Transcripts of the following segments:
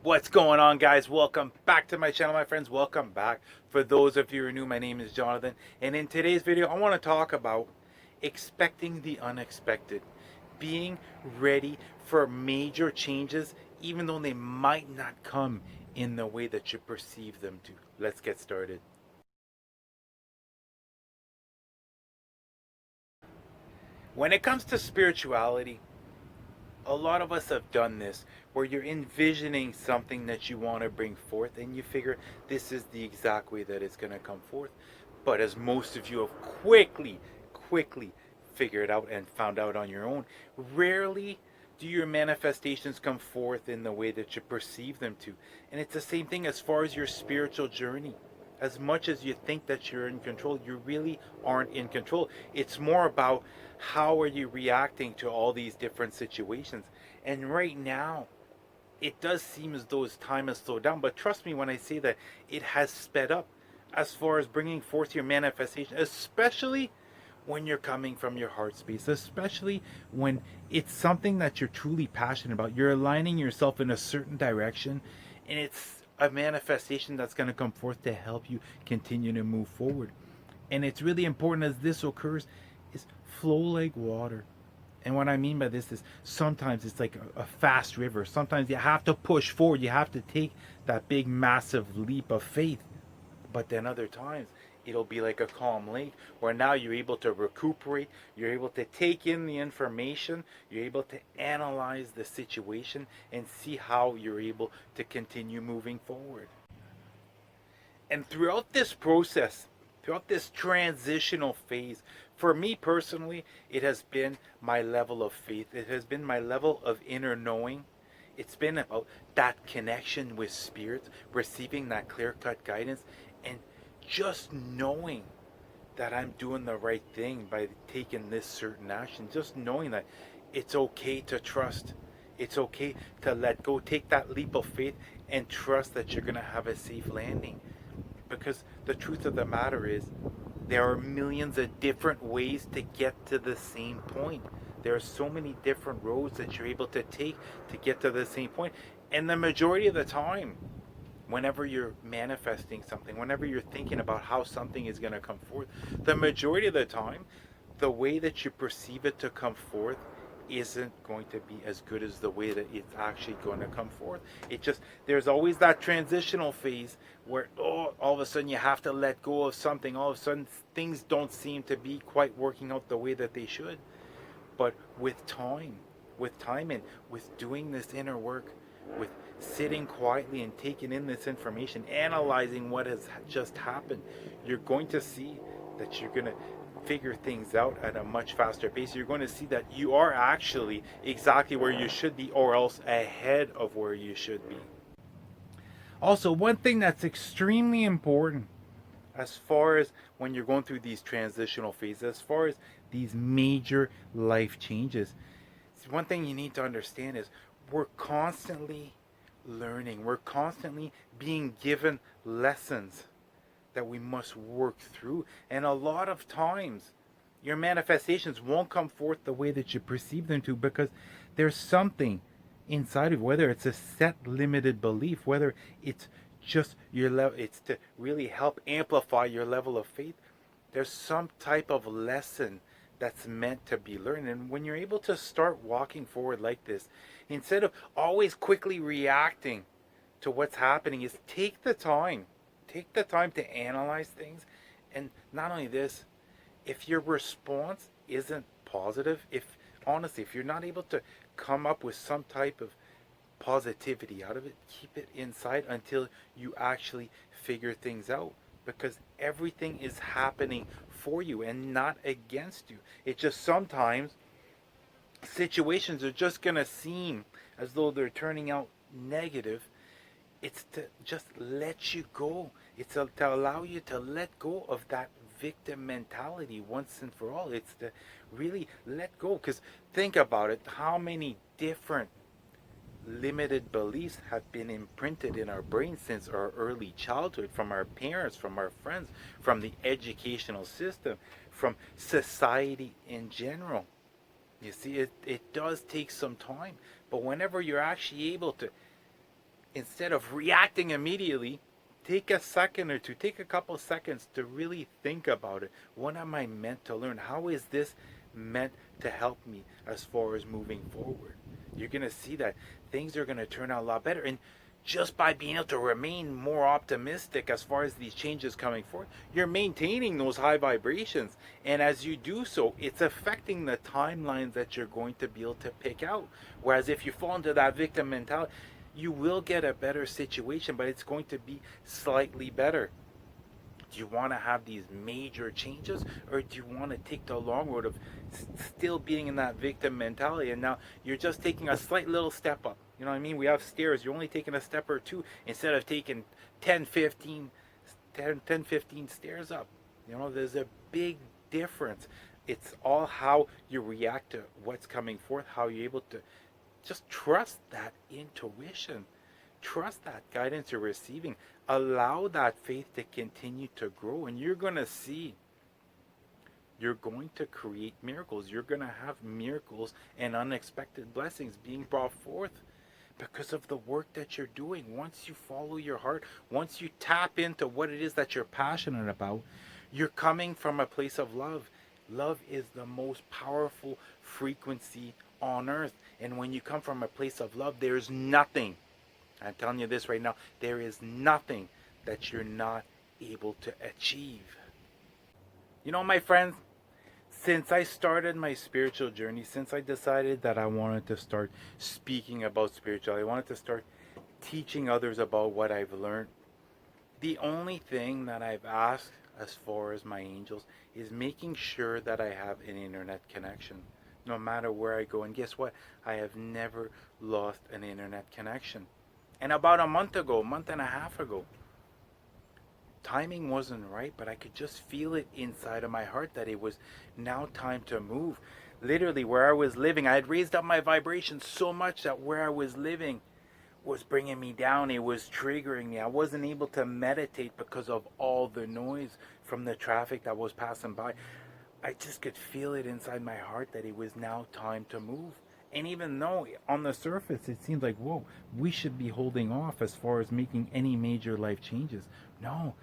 What's going on, guys? Welcome back to my channel, my friends. Welcome back. For those of you who are new, my name is Jonathan, and in today's video I want to talk about expecting the unexpected, being ready for major changes even though they might not come in the way that you perceive them to. Let's get started. When it comes to spirituality, a lot of us have done this where you're envisioning something that you want to bring forth and you figure this is the exact way that it's going to come forth. But as most of you have quickly figured out and found out on your own, rarely do your manifestations come forth in the way that you perceive them to. And it's the same thing as far as your spiritual journey. As much as you think that you're in control, you really aren't in control. It's more about how are you reacting to all these different situations. And right now, it does seem as though time has slowed down, but trust me when I say that it has sped up as far as bringing forth your manifestation, especially when you're coming from your heart space, especially when it's something that you're truly passionate about. You're aligning yourself in a certain direction, and it's a manifestation that's going to come forth to help you continue to move forward. And it's really important as this occurs is flow like water. And what I mean by this is sometimes it's like a fast river. Sometimes you have to push forward. You have to take that big, massive leap of faith. But then other times it'll be like a calm lake where now you're able to recuperate. You're able to take in the information. You're able to analyze the situation and see how you're able to continue moving forward. And throughout this process, throughout this transitional phase, for me personally, it has been my level of faith. It has been my level of inner knowing. It's been about that connection with spirit, receiving that clear cut guidance, and just knowing that I'm doing the right thing by taking this certain action. Just knowing that it's okay to trust. It's okay to let go. Take that leap of faith and trust that you're going to have a safe landing. Because the truth of the matter is, there are millions of different ways to get to the same point. There are so many different roads that you're able to take to get to the same point. And the majority of the time, whenever you're manifesting something, whenever you're thinking about how something is going to come forth, the majority of the time, the way that you perceive it to come forth isn't going to be as good as the way that it's actually going to come forth. It just, there's always that transitional phase where, oh, all of a sudden you have to let go of something. All of a sudden things don't seem to be quite working out the way that they should. But with time and with doing this inner work, with sitting quietly and taking in this information, analyzing what has just happened, you're going to see that you're going to figure things out at a much faster pace. You're going to see that you are actually exactly where you should be, or else ahead of where you should be. Also, one thing that's extremely important as far as when you're going through these transitional phases, as far as these major life changes, one thing you need to understand is we're constantly learning. We're constantly being given lessons that we must work through. And a lot of times, your manifestations won't come forth the way that you perceive them to, because there's something inside of you, whether it's a set limited belief, whether it's just your level, it's to really help amplify your level of faith. There's some type of lesson that's meant to be learned. And when you're able to start walking forward like this, instead of always quickly reacting to what's happening, is take the time to analyze things. And not only this, if your response isn't positive, if honestly, if you're not able to come up with some type of positivity out of it, keep it inside until you actually figure things out, because everything is happening for you and not against you. It's just sometimes situations are just going to seem as though they're turning out negative. It's to just let you go. It's to allow you to let go of that victim mentality once and for all. It's to really let go. Because think about it, how many different limited beliefs have been imprinted in our brains since our early childhood, from our parents, from our friends, from the educational system, from society in general. You see, it does take some time, but whenever you're actually able to Instead of reacting immediately, take a second or two, take a couple seconds to really think about it. What am I meant to learn? How is this meant to help me as far as moving forward? You're going to see that things are going to turn out a lot better. And just by being able to remain more optimistic as far as these changes coming forth, you're maintaining those high vibrations. And as you do so, it's affecting the timelines that you're going to be able to pick out. Whereas if you fall into that victim mentality, you will get a better situation, but it's going to be slightly better. Do you want to have these major changes, or do you want to take the long road of still being in that victim mentality, and now you're just taking a slight little step up? You know what I mean? We have stairs. You're only taking a step or two instead of taking 10, 15, 10, 15 stairs up. You know, there's a big difference. It's all how you react to what's coming forth, how you're able to just trust that intuition. Trust that guidance you're receiving. Allow that faith to continue to grow, and you're going to see you're going to create miracles. You're going to have miracles and unexpected blessings being brought forth because of the work that you're doing. Once you follow your heart, once you tap into what it is that you're passionate about, you're coming from a place of love. Love is the most powerful frequency on earth. And when you come from a place of love, there's nothing, I'm telling you this right now, there is nothing that you're not able to achieve. You know, my friends, since I started my spiritual journey, since I decided that I wanted to start speaking about spirituality, I wanted to start teaching others about what I've learned, the only thing that I've asked as far as my angels is making sure that I have an internet connection no matter where I go. And guess what? I have never lost an internet connection. And about a month and a half ago, timing wasn't right, but I could just feel it inside of my heart that it was now time to move. Literally, where I was living, I had raised up my vibration so much that where I was living was bringing me down. It was triggering me. I wasn't able to meditate because of all the noise from the traffic that was passing by. I just could feel it inside my heart that it was now time to move. And even though on the surface it seems like, whoa, we should be holding off as far as making any major life changes. No,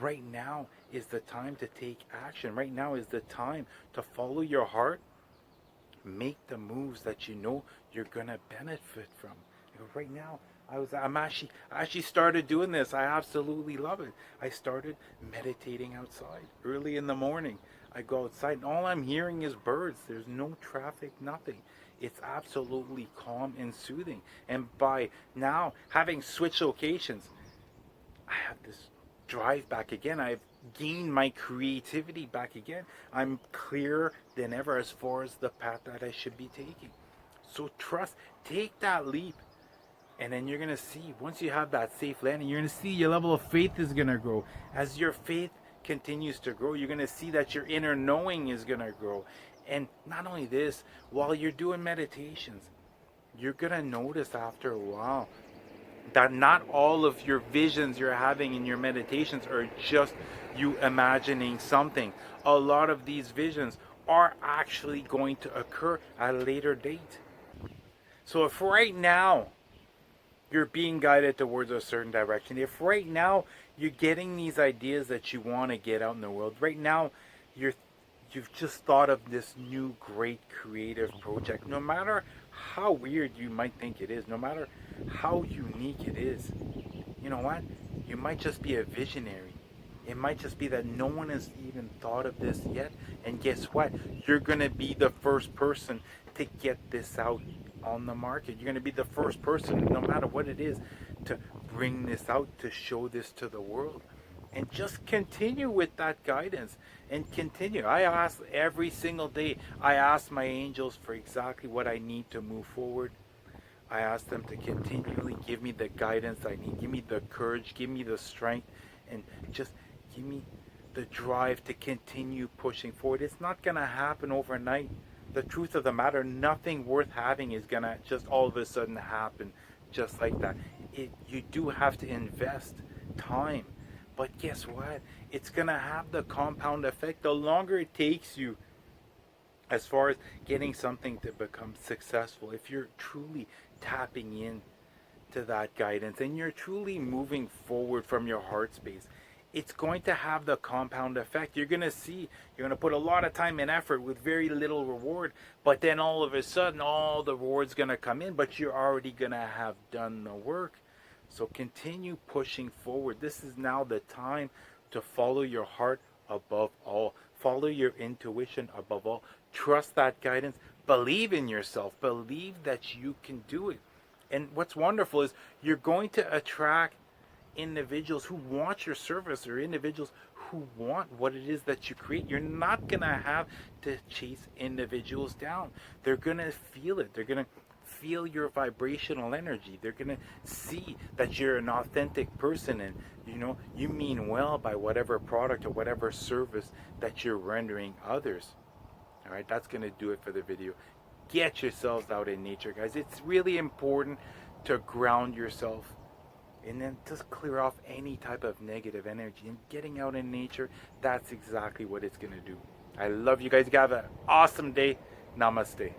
right now is the time to take action. Right now is the time to follow your heart. Make the moves that you know you're gonna benefit from. Right now, I actually started doing this. I absolutely love it. I started meditating outside early in the morning. I go outside and all I'm hearing is birds. There's no traffic, nothing. It's absolutely calm and soothing. And by now having switched locations, I have this drive back again. I've gained my creativity back again. I'm clearer than ever as far as the path that I should be taking. So trust, take that leap. And then you're going to see, once you have that safe landing, you're going to see your level of faith is going to grow. As your faith continues to grow, you're going to see that your inner knowing is going to grow. And not only this, while you're doing meditations, you're going to notice after a while that not all of your visions you're having in your meditations are just you imagining something. A lot of these visions are actually going to occur at a later date. So if right now you're being guided towards a certain direction, if right now you're getting these ideas that you want to get out in the world, right now you've just thought of this new great creative project, no matter how weird you might think it is, no matter how unique it is, you know what? You might just be a visionary. It might just be that no one has even thought of this yet. And guess what? You're going to be the first person to get this out on the market. You're going to be the first person, no matter what it is, to bring this out, to show this to the world. And just continue with that guidance and continue. I ask every single day, I ask my angels for exactly what I need to move forward. I ask them to continually give me the guidance I need, give me the courage, give me the strength, and just give me the drive to continue pushing forward. It's not going to happen overnight. The truth of the matter, nothing worth having is going to just all of a sudden happen just like that. You do have to invest time. But guess what? It's going to have the compound effect. The longer it takes you as far as getting something to become successful, if you're truly tapping in to that guidance and you're truly moving forward from your heart space, it's going to have the compound effect. You're going to see, you're going to put a lot of time and effort with very little reward, but then all of a sudden, all the reward's going to come in, but you're already going to have done the work. So continue pushing forward. This is now the time to follow your heart above all. Follow your intuition above all. Trust that guidance. Believe in yourself. Believe that you can do it. And what's wonderful is you're going to attract individuals who want your service, or individuals who want what it is that you create. You're not going to have to chase individuals down. They're going to feel it. They're going to feel your vibrational energy. They're going to see that you're an authentic person, and you mean well by whatever product or whatever service that you're rendering others. All right, that's going to do it for the video. Get yourselves out in nature, guys. It's really important to ground yourself and then just clear off any type of negative energy. And getting out in nature, that's exactly what it's going to do. I love you guys. You have an awesome day. Namaste.